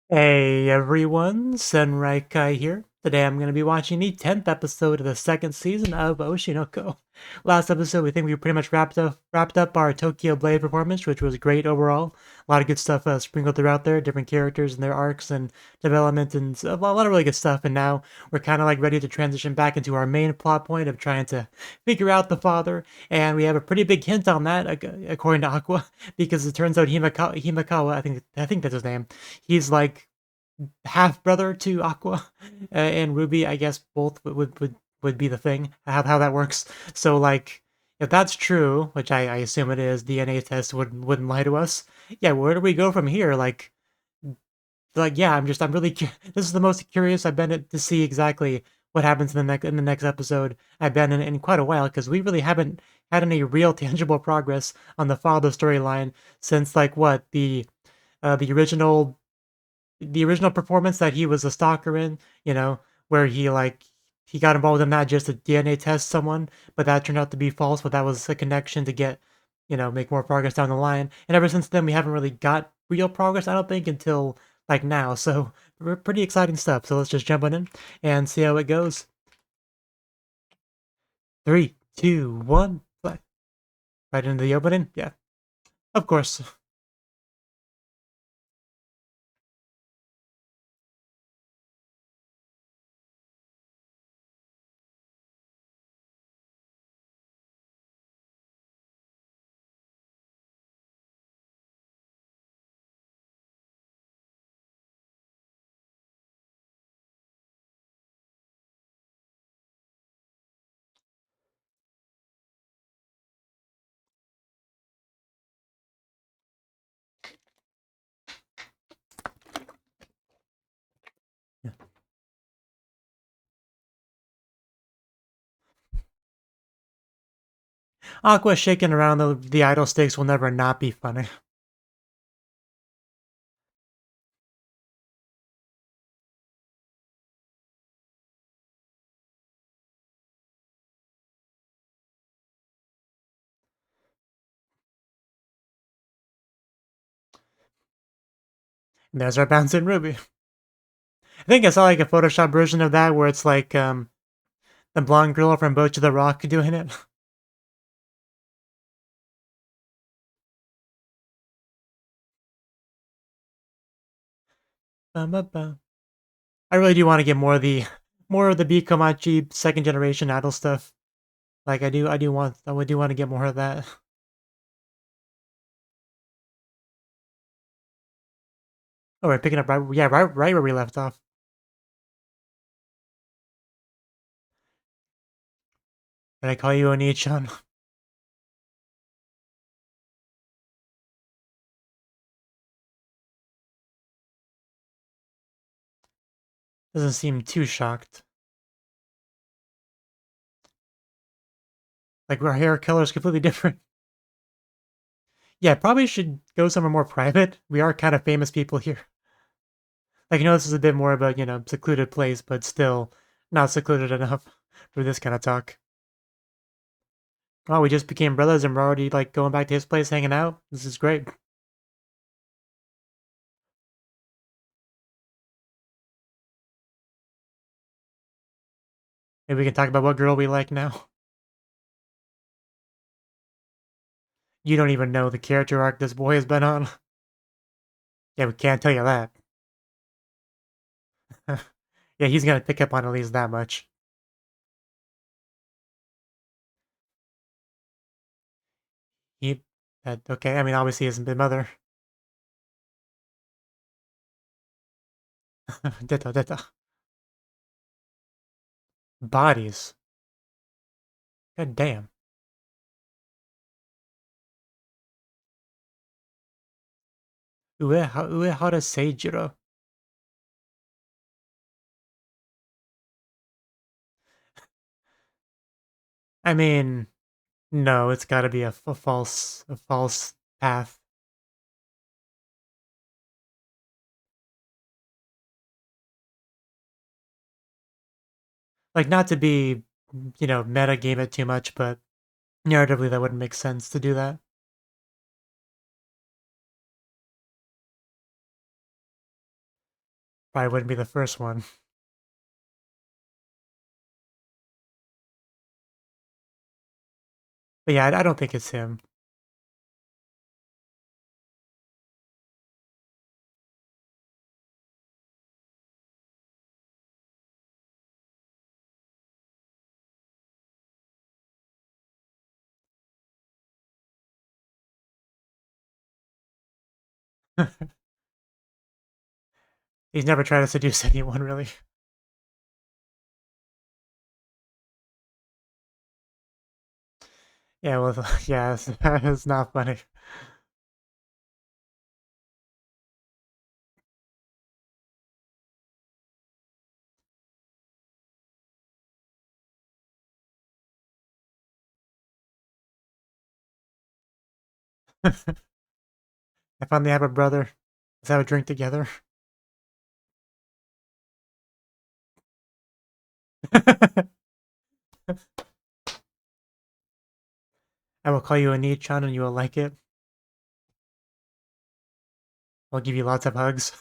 Hey everyone, Senrai here. Today I'm going to be watching the 10th episode of the second season of Oshinoko. Last episode, we think we pretty much wrapped up our Tokyo Blade performance, which was great overall. A lot of good stuff sprinkled throughout there, different characters and their arcs and development, and a lot of really good stuff. And now we're kind of like ready to transition back into our main plot point of trying to figure out the father. And we have a pretty big hint on that, according to Aqua, because it turns out Himakawa, I think that's his name. He's like half brother to Aqua and Ruby. I guess both would be the thing. How that works. So like, if that's true, which I assume it is, DNA test wouldn't lie to us. Yeah, where do we go from here? Like yeah, I'm really this is the most curious I've been to see exactly what happens in the next episode I've been in quite a while, because we really haven't had any real tangible progress on the father storyline since like what the original performance that he was a stalker in, where he got involved in that just to DNA test someone, but that turned out to be false. But that was a connection to get, make more progress down the line. And ever since then, we haven't really got real progress, I don't think, until like now. So pretty exciting stuff. So let's just jump on in and see how it goes. Three, two, one, play. Right into the opening. Yeah, of course. Aqua shaking around the idle sticks will never not be funny. And there's our bouncing Ruby. I think I saw like a Photoshop version of that where it's like the blonde girl from Boat to the Rock doing it. Bum, bum, bum. I really do want to get more of the Bikomachi second generation idol stuff. Like I do want to get more of that. Oh, we're picking up right where we left off. Did I call you Oni-chan? Doesn't seem too shocked. Like our hair color is completely different. Yeah, probably should go somewhere more private. We are kind of famous people here. Like, this is a bit more of a, secluded place, but still not secluded enough for this kind of talk. Oh, we just became brothers and we're already, like, going back to his place hanging out? This is great. Maybe we can talk about what girl we like now. You don't even know the character arc this boy has been on. Yeah, we can't tell you that. Yeah, he's gonna pick up on at least that much. He, okay, I mean, obviously his mother. Deta, deta. Bodies. God damn. Uehara Seijiro. I mean, no, it's gotta be a false path. Like, not to be, meta game it too much, but narratively that wouldn't make sense to do that. Probably wouldn't be the first one. But yeah, I don't think it's him. He's never tried to seduce anyone, really. Yeah, well, yeah, it's not funny. I finally have a brother. Let's have a drink together. I will call you a Nichan and you will like it. I'll give you lots of hugs.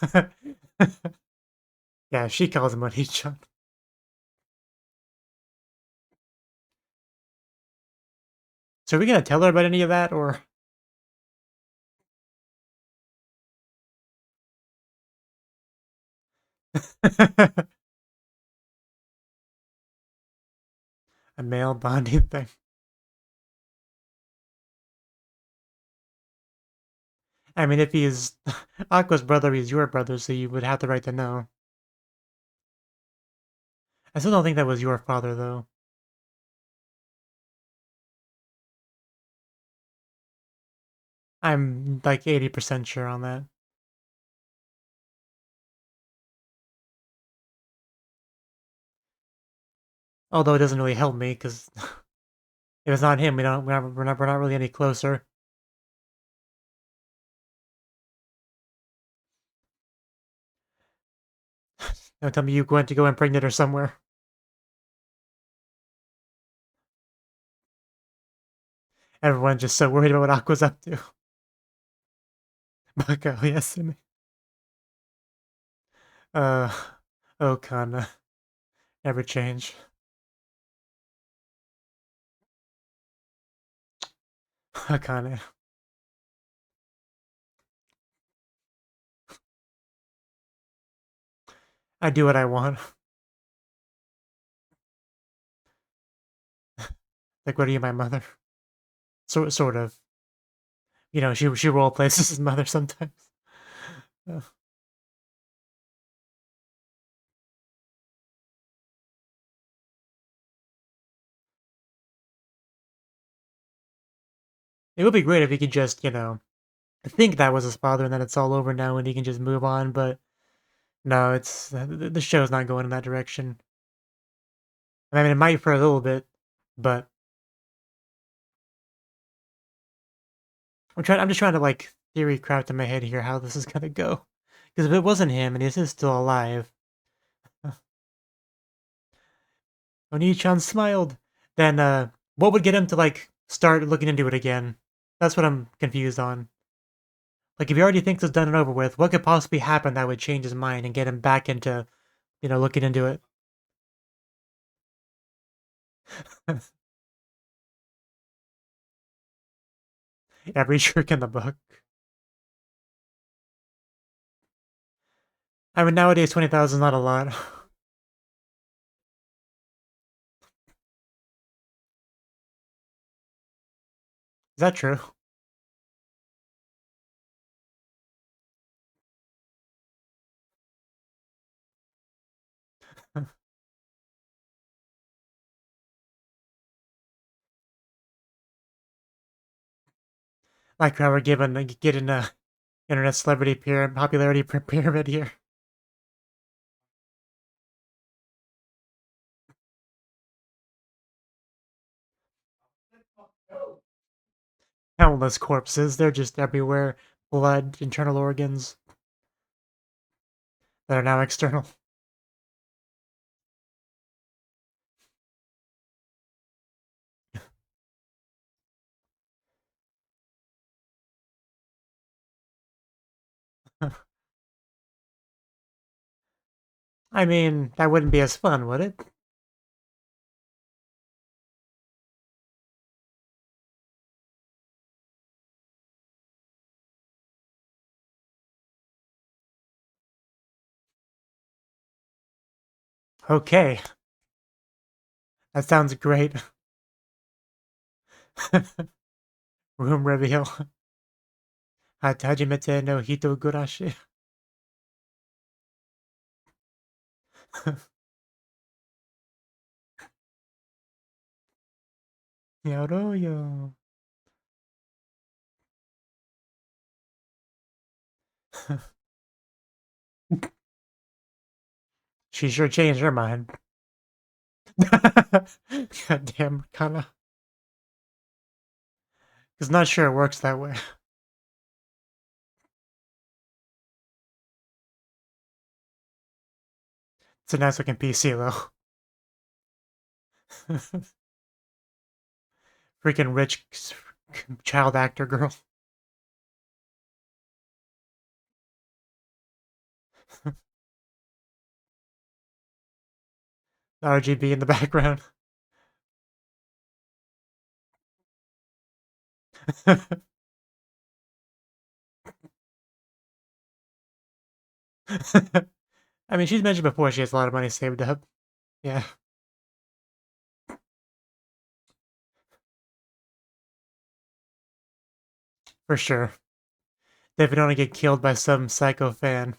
Yeah, she calls him a Nichan. So are we gonna tell her about any of that, or a male bonding thing? I mean, if he's Aqua's brother, he's your brother, so you would have the right to know. I still don't think that was your father, though. I'm like 80% sure on that. Although it doesn't really help me, because if it's not him, we're not really any closer. Don't tell me you went to go impregnate her somewhere. Everyone's just so worried about what Aqua's up to. Baka, yes. Uh, Okana. Never change. Akane. I do what I want. Like, what are you, my mother? Sort of. You know, she role plays as his mother sometimes. Uh, it would be great if he could just, think that was his father and that it's all over now and he can just move on, but no, it's the show's not going in that direction. I mean, it might for a little bit, but I'm just trying to like theory craft in my head here how this is gonna go. Because if it wasn't him and he is still alive, Oni-chan smiled, then what would get him to like start looking into it again? That's what I'm confused on. Like if he already thinks it's done and over with, what could possibly happen that would change his mind and get him back into, looking into it? Every trick in the book. I mean, nowadays 20,000 is not a lot. Is that true? Like how we're getting a internet celebrity popularity pyramid here. Countless corpses. They're just everywhere. Blood, internal organs that are now external. I mean, that wouldn't be as fun, would it? Okay, that sounds great. Room reveal. Hajimete no hito gurashi. Yaro. She sure changed her mind. Goddamn, kinda. Cause not sure it works that way. It's a nice looking PC though. Freaking rich child actor girl. RGB in the background. I mean, she's mentioned before she has a lot of money saved up. Yeah, for sure. They would only get killed by some psycho fan.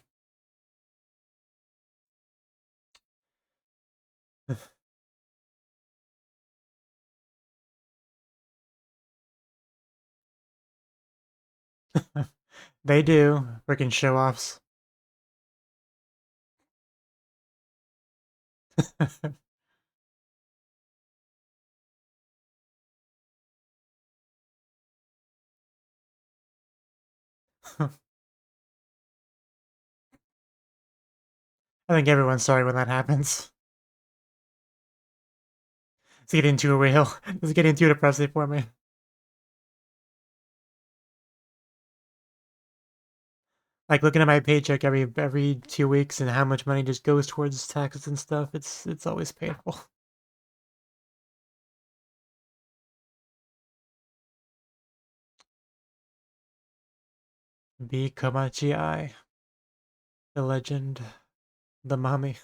They do. Freaking show offs. I think everyone's sorry when that happens. It's getting too real. It's getting too depressing for me. Like looking at my paycheck every 2 weeks and how much money just goes towards taxes and stuff. It's always painful. Be Komachi I, the legend, the mommy.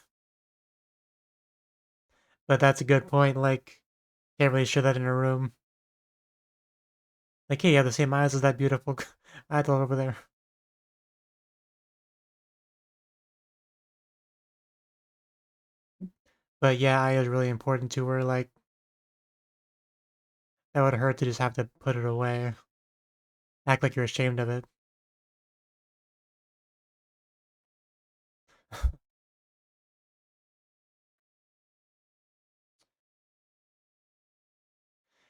But that's a good point. Like, can't really show that in a room. Like, hey, you have the same eyes as that beautiful idol over there. But yeah, I is really important to her. Like, that would hurt to just have to put it away. Act like you're ashamed of it.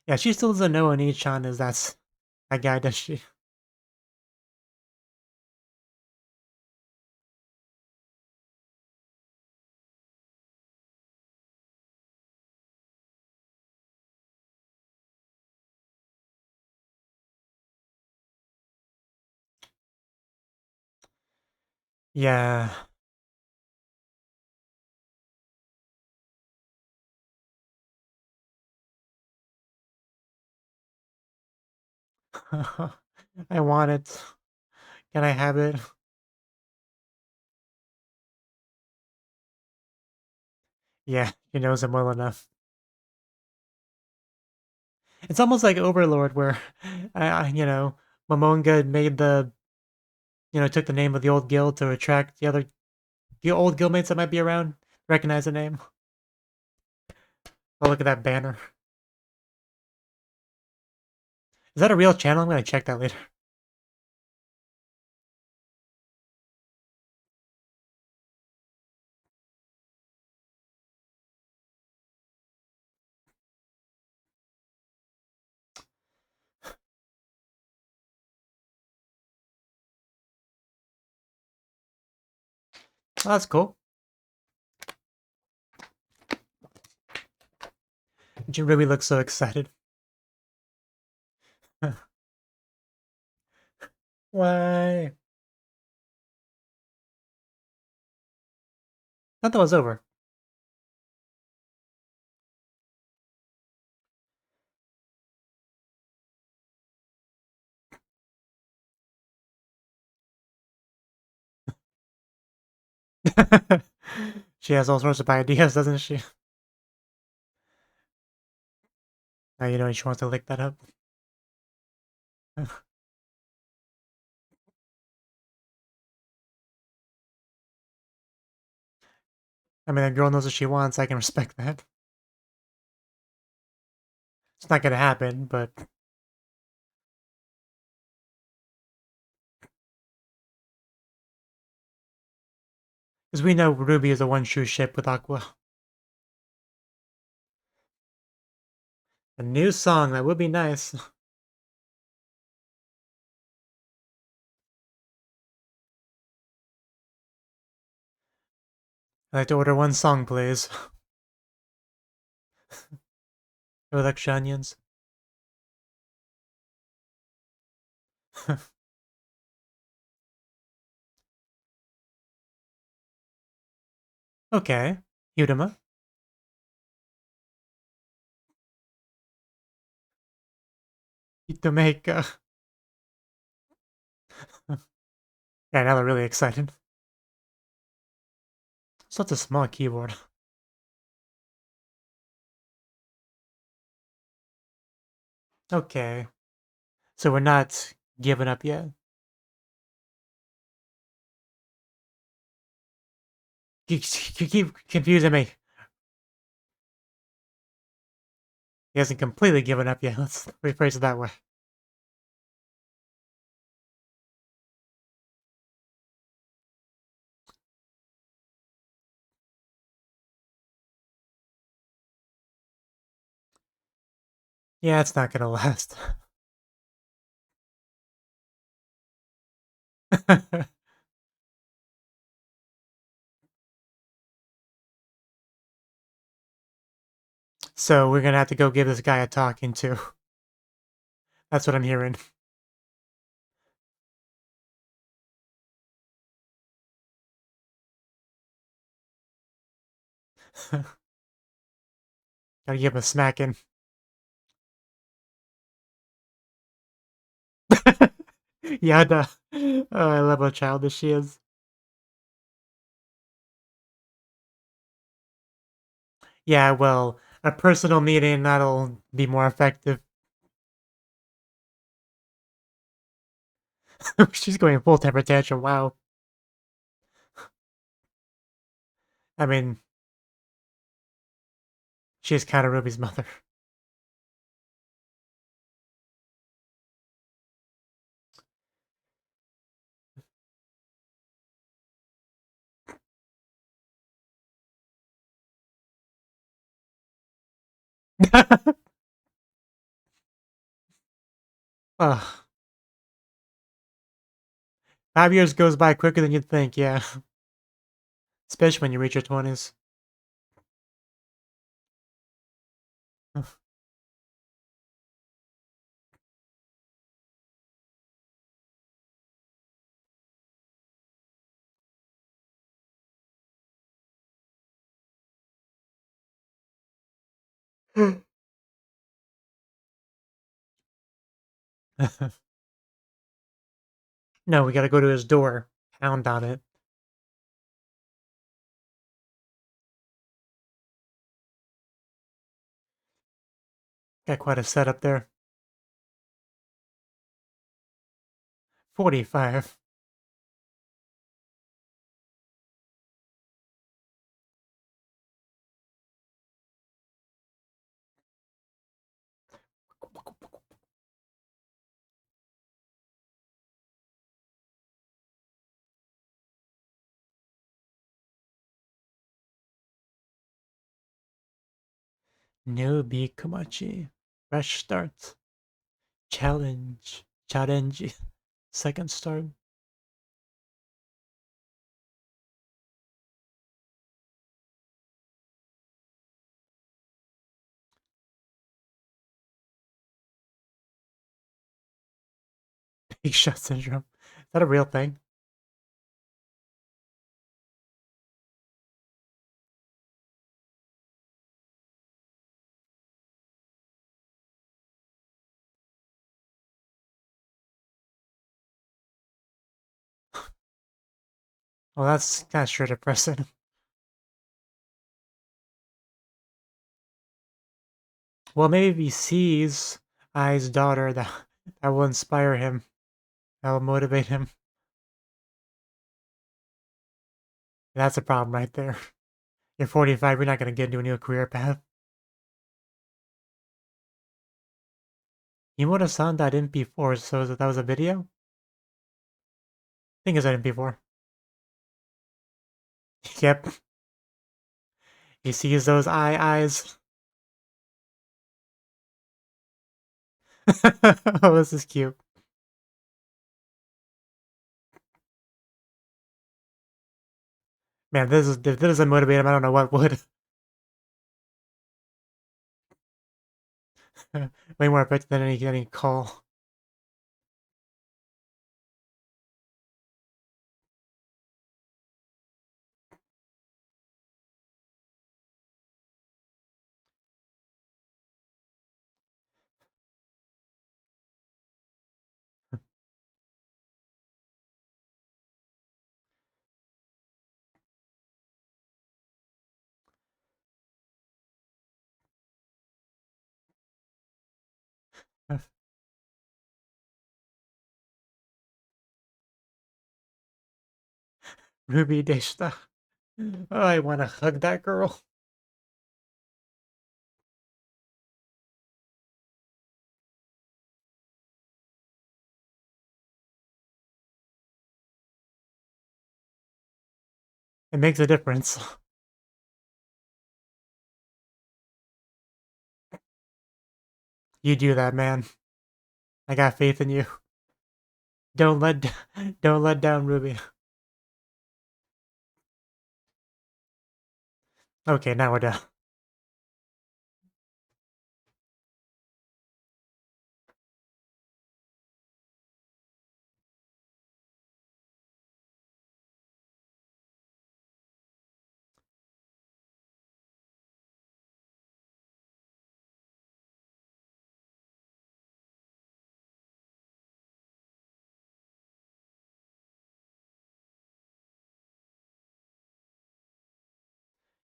Yeah, she still doesn't know Oni-chan is that guy, does she? Yeah. I want it. Can I have it? Yeah, she knows him well enough. It's almost like Overlord, where, Momonga made took the name of the old guild to attract the old guildmates that might be around, recognize the name. Oh, look at that banner. Is that a real channel? I'm gonna check that later. Oh, that's cool. Ruby looks so excited. Why? thought that was over. She has all sorts of ideas, doesn't she? Now you know she wants to lick that up. I mean, the girl knows what she wants. I can respect that. It's not gonna happen, but because we know Ruby is a one-shoe ship with Aqua. A new song that would be nice. I'd like to order one song, please. With extra onions. Okay. Yudama. Jamaica. Yeah, now they're really excited. Such a small keyboard. Okay. So we're not giving up yet. You keep confusing me. He hasn't completely given up yet. Let's rephrase it that way. Yeah, it's not gonna last. So we're gonna have to go give this guy a talking to. That's what I'm hearing. Gotta give him a smacking. Yada. Oh, I love how childish she is. Yeah, well, a personal meeting, that'll be more effective. She's going full temper tantrum, wow. I mean, she's kind of Ruby's mother. Ugh. 5 years goes by quicker than you'd think, yeah. Especially when you reach your 20s. No, we gotta go to his door. Pound on it. Got quite a setup there. 45. No Bikumachi. Fresh start. Challenge. Challenge. Second start. Big shot syndrome. Is that a real thing? Well, that's sure depressing. Well, maybe if he sees Ai's daughter, that will inspire him. That will motivate him. That's a problem right there. You're 45, you're not going to get into a new career path. Himura-san died in MP4, so that was a video? I think it's an MP4. Yep. He sees those eyes. Oh, this is cute. Man, if this doesn't motivate him, I don't know what would. Way more effective than any call. Ruby Deshta. Oh, I want to hug that girl. It makes a difference. You do that, man. I got faith in you. Don't let don't let down Ruby. Okay, now we're done.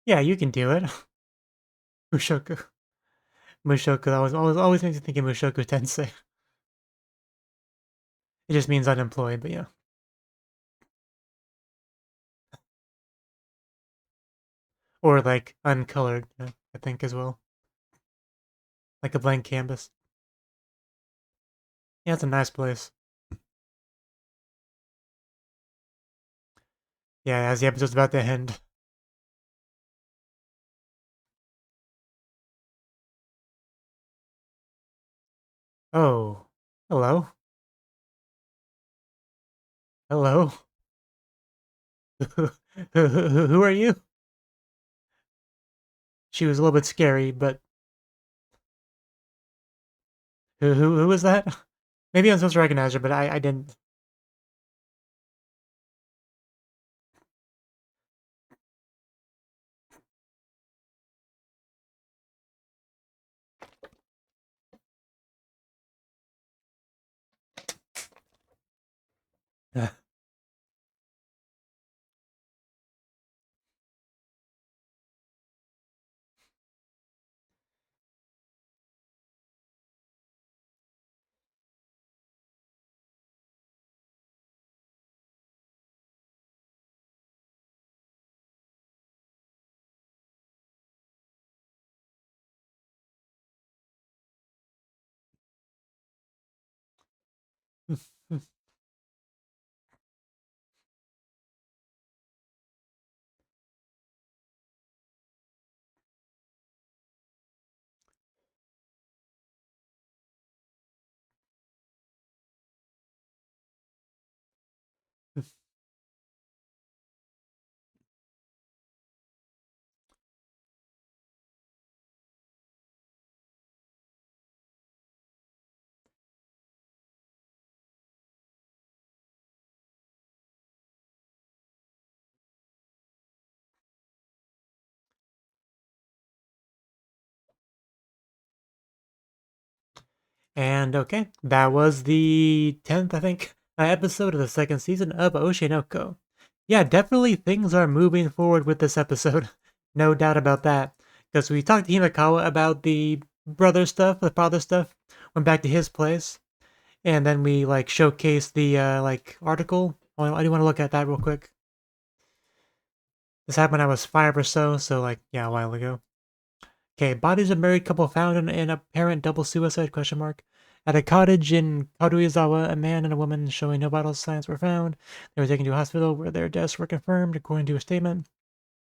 Yeah, you can do it. Mushoku. Mushoku always makes me think of Mushoku Tensei. It just means unemployed, but yeah. Or like uncolored, I think as well. Like a blank canvas. Yeah, it's a nice place. Yeah, as the episode's about to end. Oh. Hello? Hello? Who are you? She was a little bit scary, but who was that? Maybe I'm supposed to recognize her, but I didn't. And okay, that was the 10th, I think, episode of the second season of Oshi no Ko. Yeah, definitely things are moving forward with this episode. No doubt about that. Because we talked to Himekawa about the brother stuff, the father stuff, went back to his place, and then we like showcased the like article. I do want to look at that real quick. This happened when I was 5 or so like yeah, a while ago. Okay, bodies of married couple found in apparent double suicide question mark. At a cottage in Karuizawa, a man and a woman showing no vital signs were found. They were taken to a hospital where their deaths were confirmed, according to a statement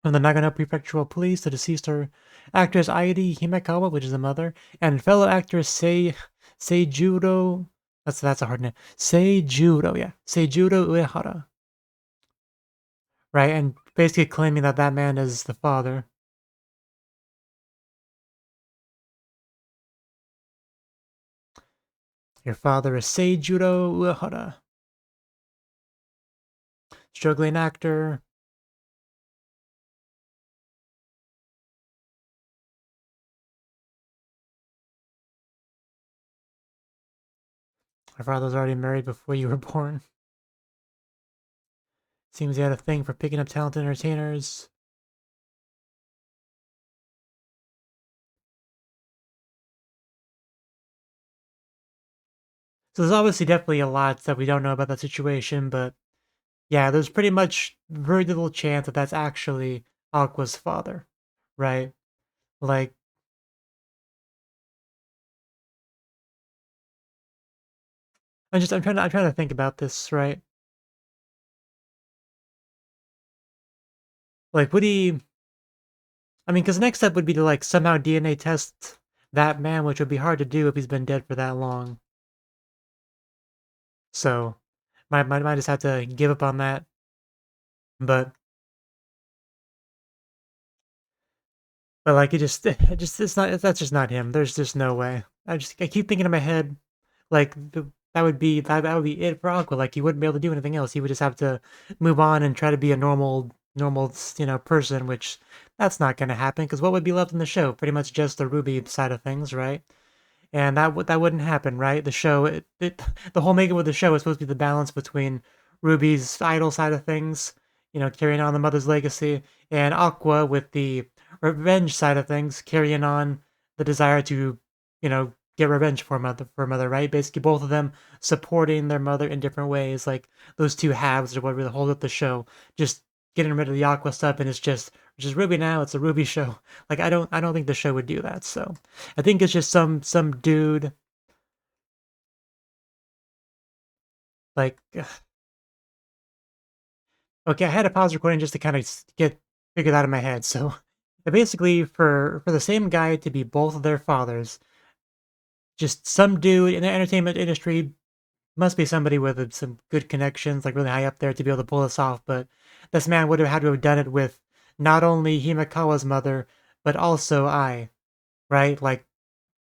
from the Nagano Prefectural Police. The deceased are actress Airi Himekawa, which is the mother, and fellow actress Seijuro. That's a hard name. Seijuro, yeah, Seijuro Uehara, right? And basically claiming that that man is the father. Your father is Seijuro Uehara, struggling actor. My father was already married before you were born. Seems he had a thing for picking up talented entertainers. So there's obviously definitely a lot that we don't know about that situation, but yeah, there's pretty much very little chance that that's actually Aqua's father, right? Like, I'm trying to think about this, right? Like, would he? I mean, because the next step would be to like somehow DNA test that man, which would be hard to do if he's been dead for that long. So, might just have to give up on that. But like it just it's not that's just not him. There's just no way. I keep thinking in my head like that would be it for Aqua. Like he wouldn't be able to do anything else. He would just have to move on and try to be a normal person, which that's not going to happen because what would be left in the show? Pretty much just the Ruby side of things, right? And that wouldn't happen, right? The show, the whole makeup of the show is supposed to be the balance between Ruby's idol side of things, carrying on the mother's legacy, and Aqua with the revenge side of things, carrying on the desire to, get revenge for mother, right? Basically, both of them supporting their mother in different ways. Like those two halves are what really hold up the show. Just getting rid of the Aqua stuff, and it's just Ruby now. It's a Ruby show. Like I don't think the show would do that. So I think it's just some dude like okay, I had to pause recording just to kind of get figured out in my head. So basically for the same guy to be both of their fathers, just some dude in the entertainment industry must be somebody with some good connections, like really high up there to be able to pull this off. But this man would have had to have done it with not only Himekawa's mother, but also right? Like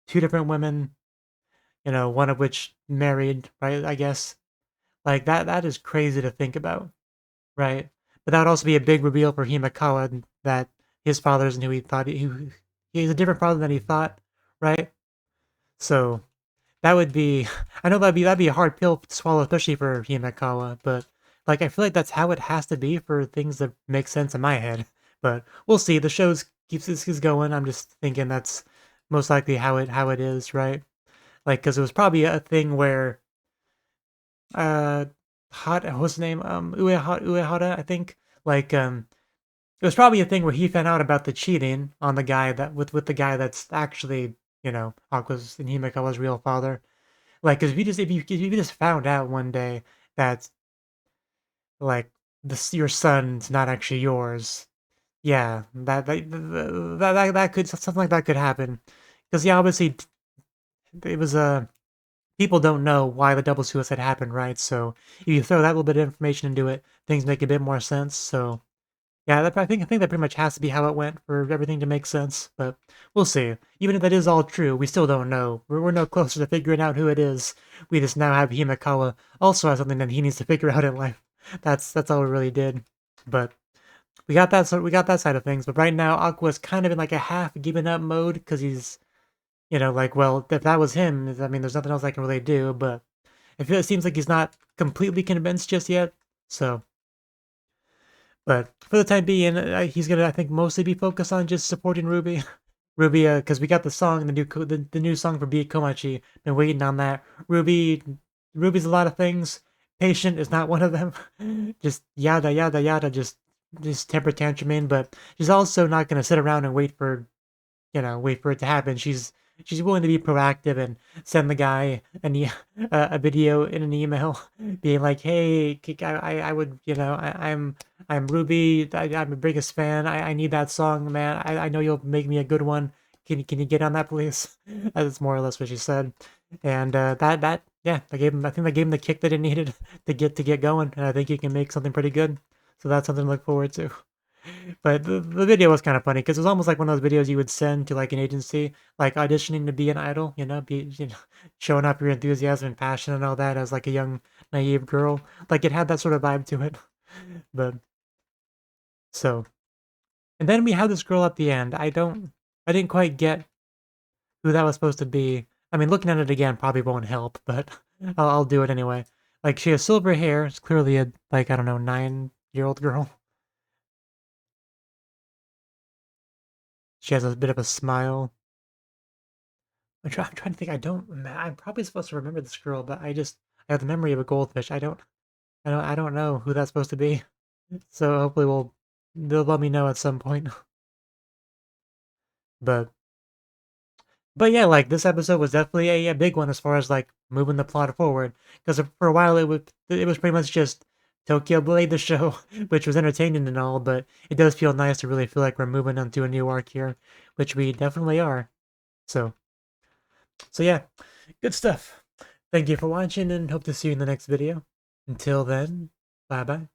two different women, one of which married, right? I guess. Like that is crazy to think about, right? But that would also be a big reveal for Himekawa that his father isn't who he thought he's a different father than he thought, right? So that would be I know that'd be a hard pill to swallow, especially for Himekawa, but like I feel like that's how it has to be for things that make sense in my head. But we'll see. The show's keeps this is going. I'm just thinking that's most likely how it is, right? Like because it was probably a thing where uh hot what's his name Uehara I think like it was probably a thing where he found out about the cheating on the guy that with the guy that's actually Aqua's and Himekawa's real father. Like, because if you just found out one day that like this your son's not actually yours, yeah, that could something like that could happen. Because yeah, obviously it was people don't know why the double suicide happened, right? So if you throw that little bit of information into it, things make a bit more sense. So yeah, I think that pretty much has to be how it went for everything to make sense. But we'll see. Even if that is all true, we still don't know. We're no closer to figuring out who it is. We just now have Himekawa also has something that he needs to figure out in life. That's all we really did. But we got that side of things. But right now, Aqua's kind of in like a half given up mode because he's like, well, if that was him, I mean, there's nothing else I can really do. But I feel it seems like he's not completely convinced just yet. So But for the time being, he's gonna, I think, mostly be focused on just supporting Ruby. Ruby, because we got the song, the new song for Be Komachi. Been waiting on that. Ruby's a lot of things. Patient is not one of them. Just yada yada yada. Just temper tantruming, but she's also not gonna sit around and wait for it to happen. She's willing to be proactive and send the guy a video in an email, being like, "Hey, I would, I'm Ruby. I'm your biggest fan. I need that song, man. I know you'll make me a good one. Can you get on that, please?" That's more or less what she said, and yeah, I think that gave him the kick that it needed to get going, and I think he can make something pretty good. So that's something to look forward to. But the video was kind of funny because it was almost like one of those videos you would send to like an agency, like auditioning to be an idol, showing up your enthusiasm and passion and all that as like a young, naive girl. Like it had that sort of vibe to it. But so, and then we had this girl at the end. I didn't quite get who that was supposed to be. I mean, looking at it again probably won't help, but I'll do it anyway. Like she has silver hair. It's clearly a, like, I don't know, 9-year-old girl. She has a bit of a smile. I'm trying to think. I'm probably supposed to remember this girl, but I have the memory of a goldfish. I don't know who that's supposed to be. So hopefully they'll let me know at some point. But yeah, like this episode was definitely a big one as far as like moving the plot forward. Because for a while it was pretty much just Tokyo Blade the show, which was entertaining and all, but it does feel nice to really feel like we're moving on to a new arc here, which we definitely are. So yeah, good stuff. Thank you for watching and hope to see you in the next video. Until then, bye bye.